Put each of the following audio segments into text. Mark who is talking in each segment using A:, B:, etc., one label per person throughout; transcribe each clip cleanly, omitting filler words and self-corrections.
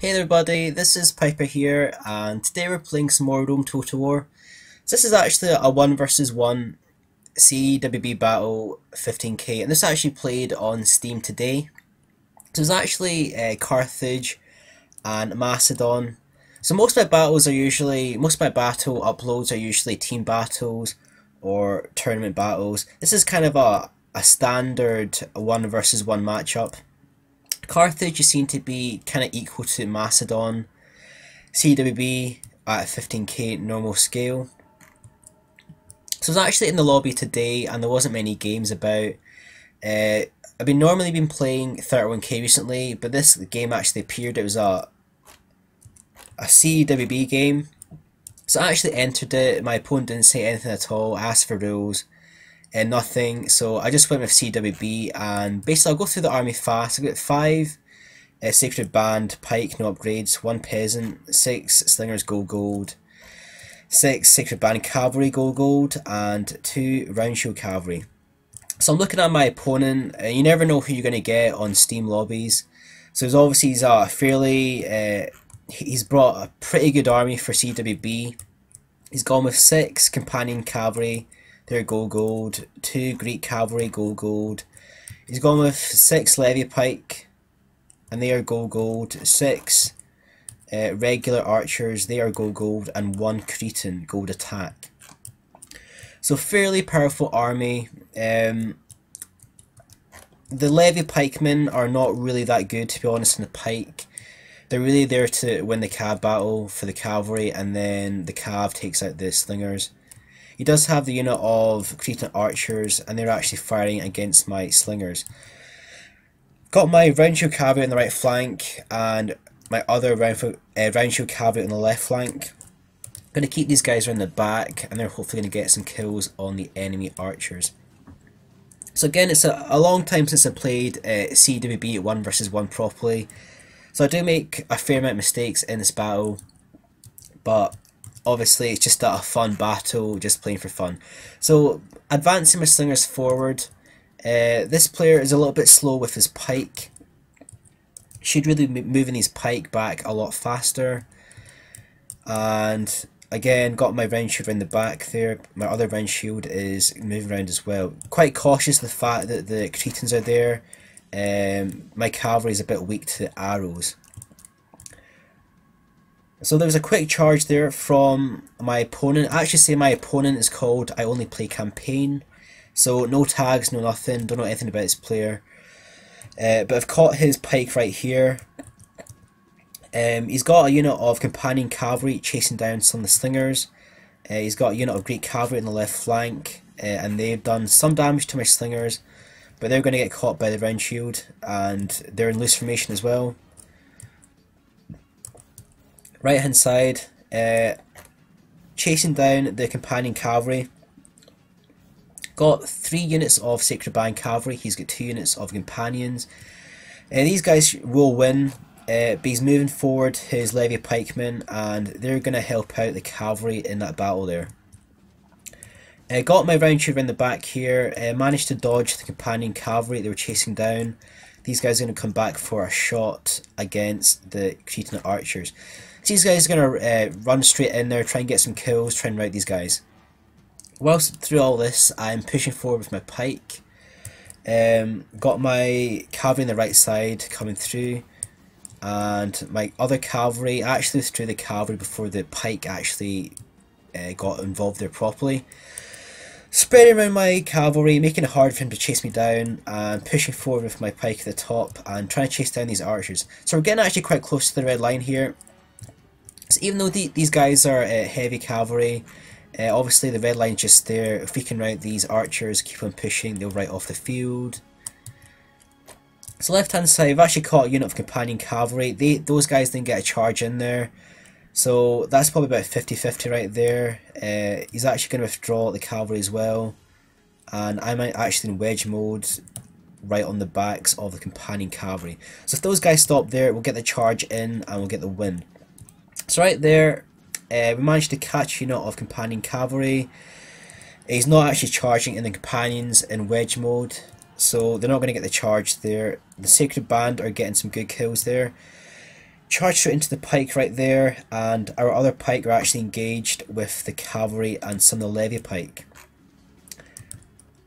A: Hey there everybody, this is Piper here, and today we're playing some more Rome Total War. So this is actually a 1 versus 1 CWB battle 15k, and this actually played on Steam today. So it's actually Carthage and Macedon. So most of my battle uploads are usually team battles or tournament battles. This is kind of a standard 1 versus 1 matchup. Carthage is seen to be kind of equal to Macedon, CWB at 15k normal scale. So I was actually in the lobby today and there wasn't many games about. I've normally been playing 31k recently, but this game actually appeared. It was a CWB game. So I actually entered it, my opponent didn't say anything at all, I asked for rules. And nothing, so I just went with CWB, and basically I'll go through the army fast. I've got 5 Sacred Band, Pike, no upgrades, 1 Peasant, 6 Slingers, gold, 6 Sacred Band Cavalry, gold, and 2 Round Shield Cavalry. So I'm looking at my opponent, you never know who you're going to get on Steam lobbies. So he's he's brought a pretty good army for CWB. He's gone with 6 Companion Cavalry, they're gold, 2 Greek Cavalry, gold. He's gone with 6 Levy Pike, and they are gold, 6 regular archers, they are gold, and 1 Cretan, gold attack. So fairly powerful army. The Levy Pikemen are not really that good, to be honest, in the pike. They're really there to win the cav battle for the cavalry, and then the cav takes out the slingers. He does have the unit of Cretan archers, and they're actually firing against my slingers. Got my Round Shield Cavalry on the right flank, and my other Round Shield Cavalry on the left flank. Going to keep these guys around the back, and they're hopefully going to get some kills on the enemy archers. So again, it's a long time since I played CWB 1 versus 1 properly. So I do make a fair amount of mistakes in this battle, but obviously it's just a fun battle, just playing for fun. So advancing my slingers forward. This player is a little bit slow with his pike. Should really be moving his pike back a lot faster. And again, got my round shield around the back there. My other round shield is moving around as well. Quite cautious of the fact that the Cretans are there. My cavalry is a bit weak to arrows. So there was a quick charge there from my opponent. I actually say my opponent is called I Only Play Campaign. So no tags, no nothing, don't know anything about this player. But I've caught his pike right here. He's got a unit of Companion Cavalry chasing down some of the slingers. He's got a unit of Greek Cavalry on the left flank. And they've done some damage to my slingers. But they're going to get caught by the round shield. And they're in loose formation as well. Right hand side, chasing down the Companion Cavalry. Got 3 units of Sacred Band Cavalry, he's got 2 units of Companions. These guys will win, but he's moving forward his Levy Pikemen, and they're going to help out the cavalry in that battle there. Got my round shield around the back here, managed to dodge the Companion Cavalry they were chasing down. These guys are going to come back for a shot against the Cretan archers. So these guys are going to run straight in there, try and get some kills, try and rout these guys. Whilst through all this, I'm pushing forward with my pike. Got my cavalry on the right side coming through, and my other cavalry, I actually threw the cavalry before the pike actually got involved there properly. Spreading around my cavalry, making it hard for him to chase me down, and pushing forward with my pike at the top and trying to chase down these archers. So we're getting actually quite close to the red line here. So even though these guys are heavy cavalry, obviously the red line's just there. If we can rout these archers, keep on pushing, they'll right off the field. So left hand side, I've actually caught a unit of Companion Cavalry. Those guys didn't get a charge in there. So that's probably about 50-50 right there. He's actually going to withdraw the cavalry as well. And I'm actually in wedge mode right on the backs of the Companion Cavalry. So if those guys stop there, we'll get the charge in and we'll get the win. So right there, we managed to catch a unit of Companion Cavalry. He's not actually charging in the Companions in wedge mode, so they're not going to get the charge there. The Sacred Band are getting some good kills there. charged straight into the pike right there, and our other pike are actually engaged with the cavalry and some of the levy pike.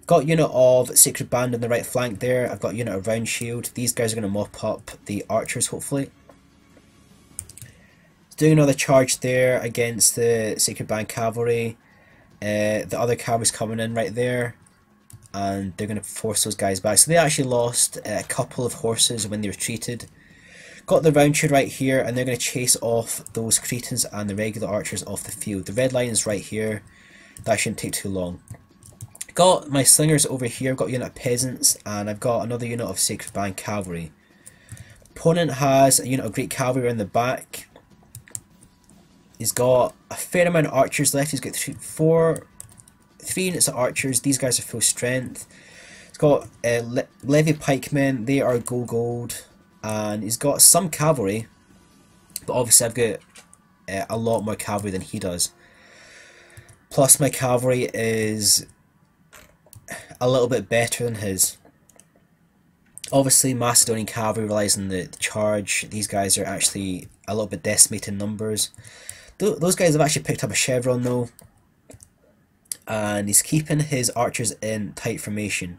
A: Got a unit of Sacred Band on the right flank there. I've got a unit of Round Shield. These guys are going to mop up the archers, hopefully. Doing another charge there against the Sacred Band cavalry. The other cavalry's coming in right there, and they're going to force those guys back. So they actually lost a couple of horses when they retreated. Got the Round Shield right here, and they're going to chase off those Cretans and the regular archers off the field. The red line is right here. That shouldn't take too long. Got my slingers over here. I've got a unit of peasants, and I've got another unit of Sacred Band cavalry. Opponent has a unit of Great Cavalry in the back. He's got a fair amount of archers left. He's got three units of archers. These guys are full strength. He's got levy pikemen. They are gold. And he's got some cavalry, but obviously I've got a lot more cavalry than he does. Plus my cavalry is a little bit better than his. Obviously Macedonian cavalry relies on the charge. These guys are actually a little bit decimated in numbers. Those guys have actually picked up a chevron though, and he's keeping his archers in tight formation.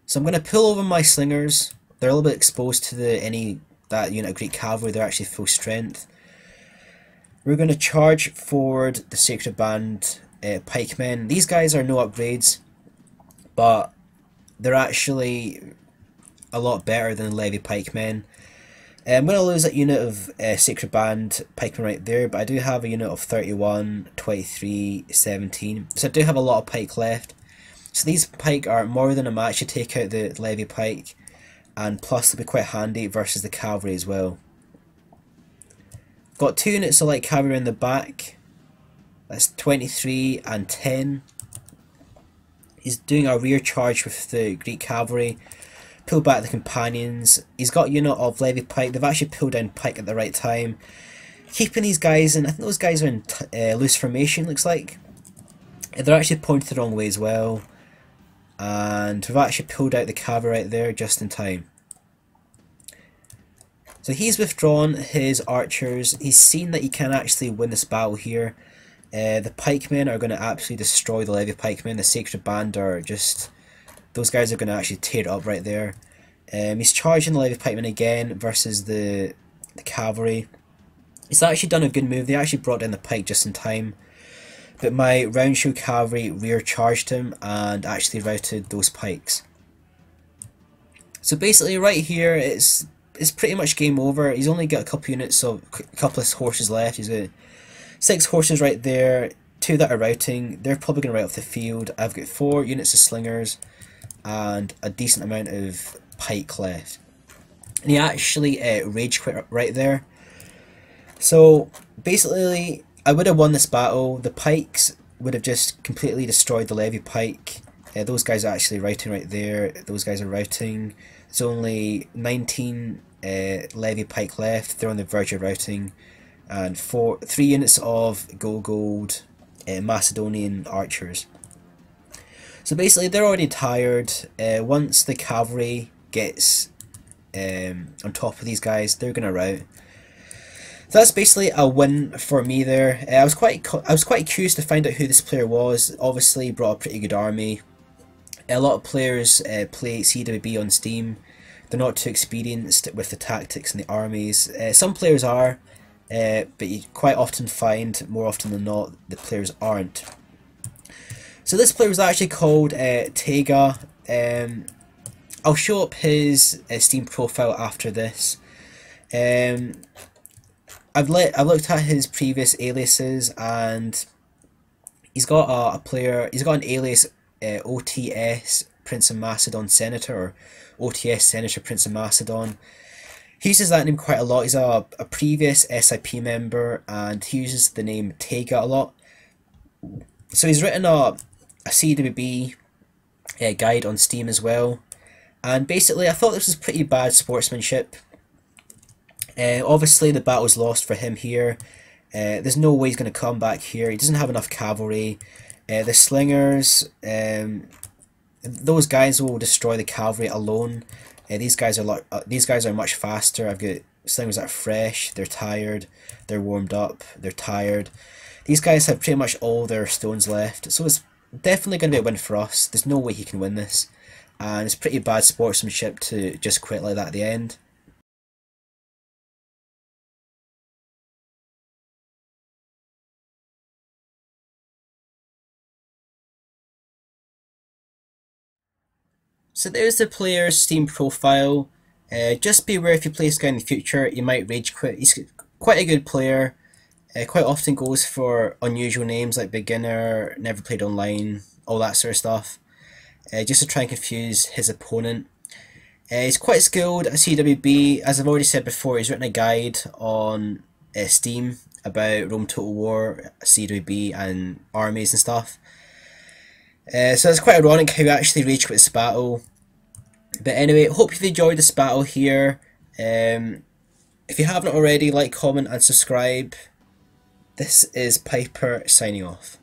A: So I'm going to pull over my slingers. They're a little bit exposed to that unit of Greek cavalry. They're actually full strength. We're going to charge forward the Sacred Band pikemen. These guys are no upgrades, but they're actually a lot better than the levy pikemen. I'm going to lose that unit of Sacred Band pikemen right there, but I do have a unit of 31, 23, 17. So I do have a lot of pike left. So these pike are more than a match to take out the levy pike, and plus they'll be quite handy versus the cavalry as well. Got two units of light cavalry in the back. That's 23 and 10. He's doing a rear charge with the Greek cavalry. Pull back the companions. He's got a unit of levy pike. They've actually pulled down pike at the right time. Keeping these guys in, I think those guys are in loose formation, looks like. They're actually pointed the wrong way as well. And we've actually pulled out the cavalry right there just in time. So he's withdrawn his archers. He's seen that he can actually win this battle here. The pikemen are going to absolutely destroy the levy pikemen. The Sacred Band are just... those guys are going to actually tear it up right there. He's charging the levy pikemen again versus the cavalry. He's actually done a good move. They actually brought down the pike just in time. But my round shield cavalry rear charged him and actually routed those pikes. So basically right here it's pretty much game over. He's only got a couple of horses left. He's got 6 horses right there, 2 that are routing. They're probably going to rout off the field. I've got 4 units of slingers and a decent amount of pike left. And he actually rage quit right there. So basically I would have won this battle. The pikes would have just completely destroyed the levy pike. Those guys are actually routing right there. Those guys are routing. There's only 19 levy pike left. They're on the verge of routing. And 3 units of gold Macedonian archers. So basically they're already tired. Once the cavalry gets on top of these guys, they're going to rout. So that's basically a win for me there. I was quite curious to find out who this player was. Obviously he brought a pretty good army. A lot of players play CWB on Steam. They're not too experienced with the tactics and the armies. Some players are, but you quite often find, more often than not, the players aren't. So this player was actually called Taiga. I'll show up his Steam profile after this. I've looked at his previous aliases, and he's got he's got an alias OTS-Prince of Macedon Senator, or OTS-Senator-Prince of Macedon. He uses that name quite a lot. He's a previous SIP member, and he uses the name Taiga a lot. So he's written a CWB guide on Steam as well, and basically I thought this was pretty bad sportsmanship. Obviously the battle's lost for him here. There's no way he's going to come back here. He doesn't have enough cavalry. The slingers, those guys will destroy the cavalry alone. These guys are much faster. I've got slingers that are fresh, they're tired, they're warmed up, they're tired. These guys have pretty much all their stones left, so it's definitely going to be a win for us. There's no way he can win this, and it's pretty bad sportsmanship to just quit like that at the end. So there's the player's Steam profile. Just be aware if you play this guy in the future, you might rage quit. He's quite a good player. Quite often goes for unusual names like beginner, never played online, all that sort of stuff. Just to try and confuse his opponent. He's quite skilled at CWB. As I've already said before, he's written a guide on Steam about Rome Total War, CWB and armies and stuff. So it's quite ironic how he actually rage quit this battle. But anyway, hope you've enjoyed this battle here. If you haven't already, like, comment and subscribe. This is Piper signing off.